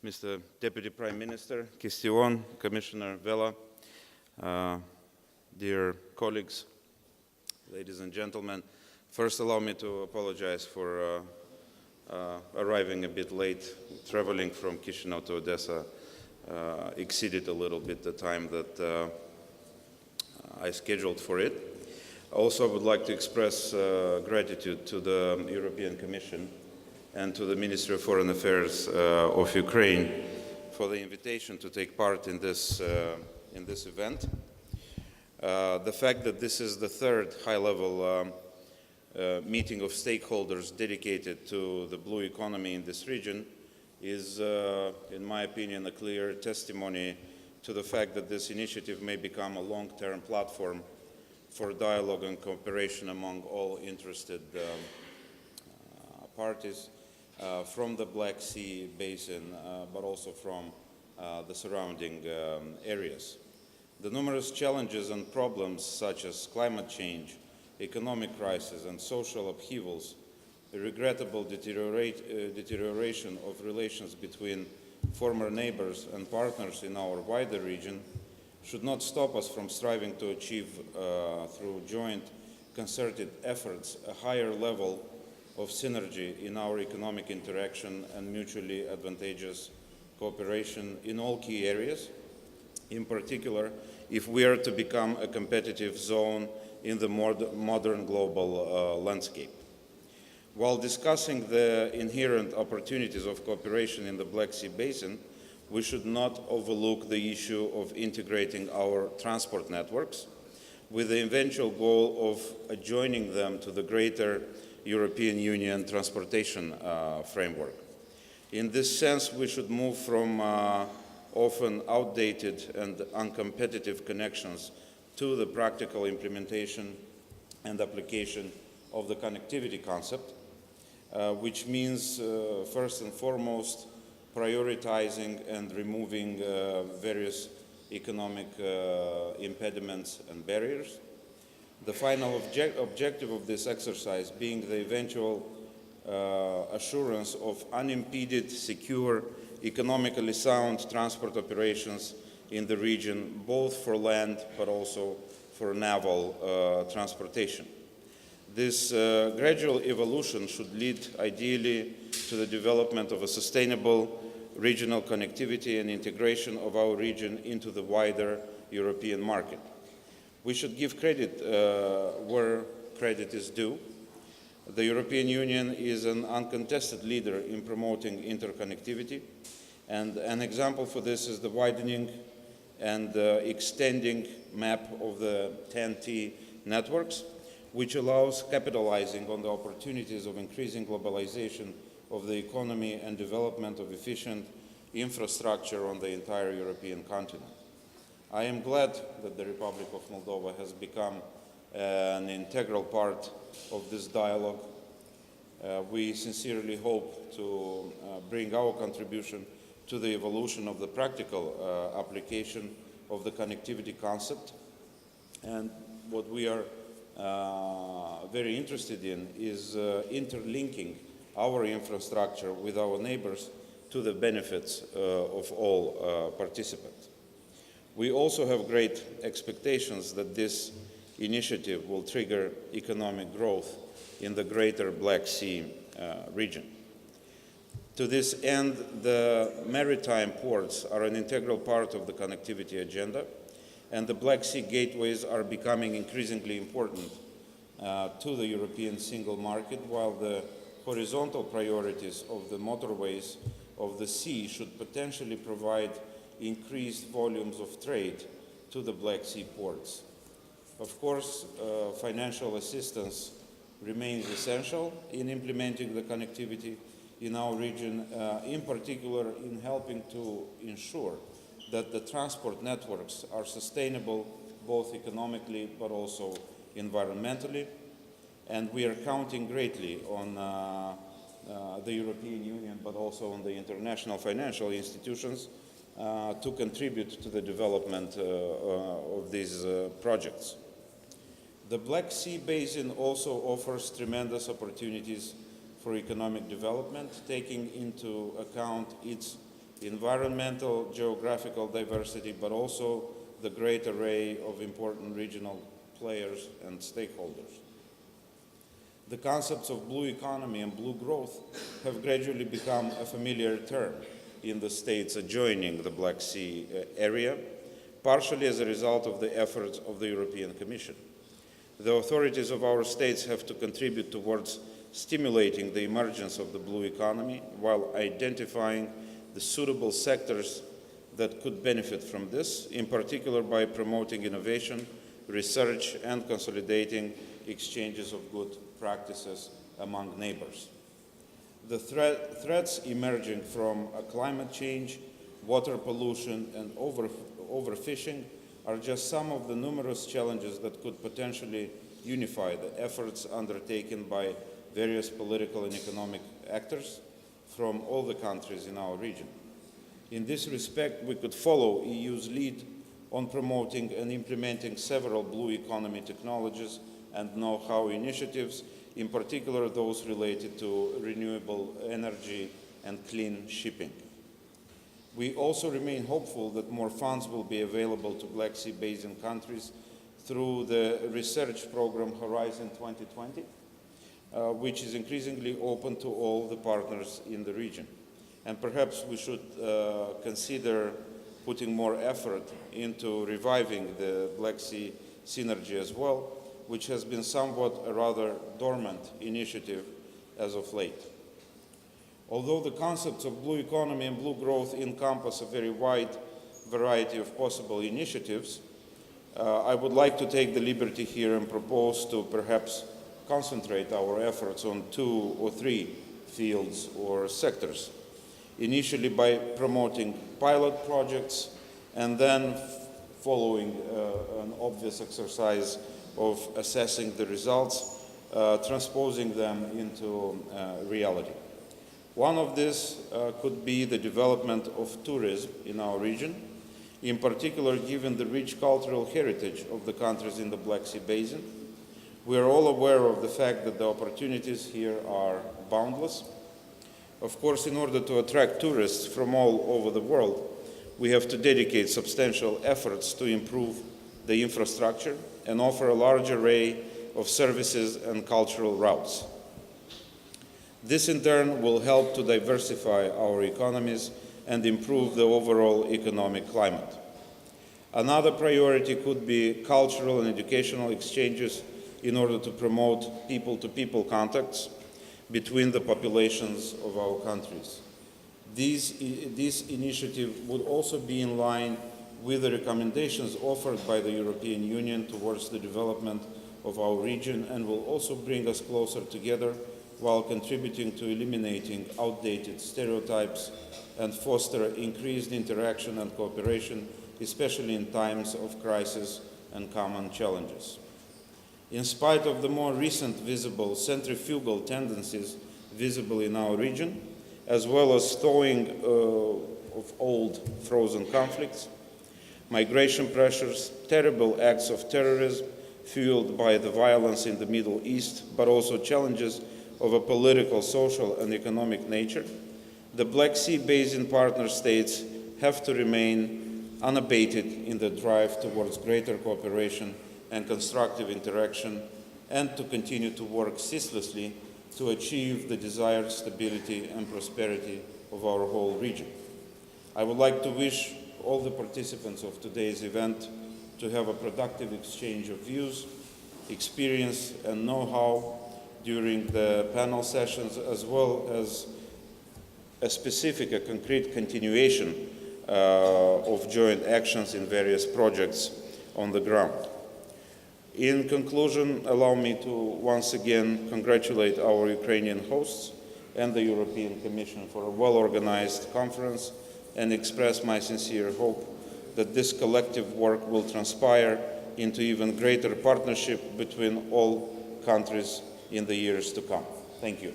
Mr. Deputy Prime Minister Kistion, Commissioner Vella, dear colleagues, ladies and gentlemen, first allow me to apologize for arriving a bit late. Traveling from Chisinau to Odessa exceeded a little bit the time that I scheduled for it. Also, I would like to express gratitude to the European Commission and to the Ministry of Foreign Affairs of Ukraine for the invitation to take part in this event. The fact that this is the third high-level meeting of stakeholders dedicated to the blue economy in this region is, in my opinion, a clear testimony to the fact that this initiative may become a long-term platform for dialogue and cooperation among all interested parties from the Black Sea Basin, but also from the surrounding areas. The numerous challenges and problems such as climate change, economic crisis, and social upheavals, the regrettable deterioration of relations between former neighbors and partners in our wider region should not stop us from striving to achieve, through joint concerted efforts, a higher level of synergy in our economic interaction and mutually advantageous cooperation in all key areas, in particular, if we are to become a competitive zone in the modern global landscape. While discussing the inherent opportunities of cooperation in the Black Sea Basin, we should not overlook the issue of integrating our transport networks with the eventual goal of adjoining them to the greater European Union transportation framework. In this sense, we should move from often outdated and uncompetitive connections to the practical implementation and application of the connectivity concept, which means, first and foremost, prioritizing and removing various economic impediments and barriers. The final objective of this exercise being the eventual assurance of unimpeded, secure, economically sound transport operations in the region, both for land but also for naval transportation. This gradual evolution should lead ideally to the development of a sustainable regional connectivity and integration of our region into the wider European market. We should give credit where credit is due. The European Union is an uncontested leader in promoting interconnectivity, and an example for this is the widening and extending map of the TEN-T networks, which allows capitalizing on the opportunities of increasing globalization of the economy and development of efficient infrastructure on the entire European continent. I am glad that the Republic of Moldova has become an integral part of this dialogue. We sincerely hope to bring our contribution to the evolution of the practical application of the connectivity concept. And what we are very interested in is interlinking our infrastructure with our neighbors to the benefits of all participants. We also have great expectations that this initiative will trigger economic growth in the greater Black Sea region. To this end, the maritime ports are an integral part of the connectivity agenda, and the Black Sea gateways are becoming increasingly important to the European single market, while the horizontal priorities of the motorways of the sea should potentially provide increased volumes of trade to the Black Sea ports. Of course, financial assistance remains essential in implementing the connectivity in our region, in particular in helping to ensure that the transport networks are sustainable both economically but also environmentally. And we are counting greatly on the European Union but also on the international financial institutions to contribute to the development of these projects. The Black Sea Basin also offers tremendous opportunities for economic development, taking into account its environmental, geographical diversity, but also the great array of important regional players and stakeholders. The concepts of blue economy and blue growth have gradually become a familiar term in the states adjoining the Black Sea area, partially as a result of the efforts of the European Commission. The authorities of our states have to contribute towards stimulating the emergence of the blue economy while identifying the suitable sectors that could benefit from this, in particular by promoting innovation, research, and consolidating exchanges of good practices among neighbors. The threats emerging from climate change, water pollution, and overfishing are just some of the numerous challenges that could potentially unify the efforts undertaken by various political and economic actors from all the countries in our region. In this respect, we could follow EU's lead on promoting and implementing several blue economy technologies and know-how initiatives, in particular those related to renewable energy and clean shipping. We also remain hopeful that more funds will be available to Black Sea Basin countries through the research program Horizon 2020, which is increasingly open to all the partners in the region. And perhaps we should consider putting more effort into reviving the Black Sea Synergy as well, which has been somewhat a rather dormant initiative as of late. Although the concepts of blue economy and blue growth encompass a very wide variety of possible initiatives, I would like to take the liberty here and propose to perhaps concentrate our efforts on 2 or 3 fields or sectors, initially by promoting pilot projects and then following an obvious exercise of assessing the results, transposing them into reality. One of these could be the development of tourism in our region, in particular given the rich cultural heritage of the countries in the Black Sea Basin. We are all aware of the fact that the opportunities here are boundless. Of course, in order to attract tourists from all over the world, we have to dedicate substantial efforts to improve the infrastructure and offer a large array of services and cultural routes. This in turn will help to diversify our economies and improve the overall economic climate. Another priority could be cultural and educational exchanges in order to promote people-to-people contacts between the populations of our countries. This initiative would also be in line with the recommendations offered by the European Union towards the development of our region and will also bring us closer together while contributing to eliminating outdated stereotypes and foster increased interaction and cooperation, especially in times of crisis and common challenges. In spite of the more recent visible centrifugal tendencies visible in our region, as well as thawing of old frozen conflicts, migration pressures, terrible acts of terrorism fueled by the violence in the Middle East, but also challenges of a political, social, and economic nature, the Black Sea Basin partner states have to remain unabated in the drive towards greater cooperation and constructive interaction, and to continue to work ceaselessly to achieve the desired stability and prosperity of our whole region. I would like to wish all the participants of today's event to have a productive exchange of views, experience, and know-how during the panel sessions, as well as a concrete continuation of joint actions in various projects on the ground. In conclusion, allow me to once again congratulate our Ukrainian hosts and the European Commission for a well-organized conference and express my sincere hope that this collective work will transpire into even greater partnership between all countries in the years to come. Thank you.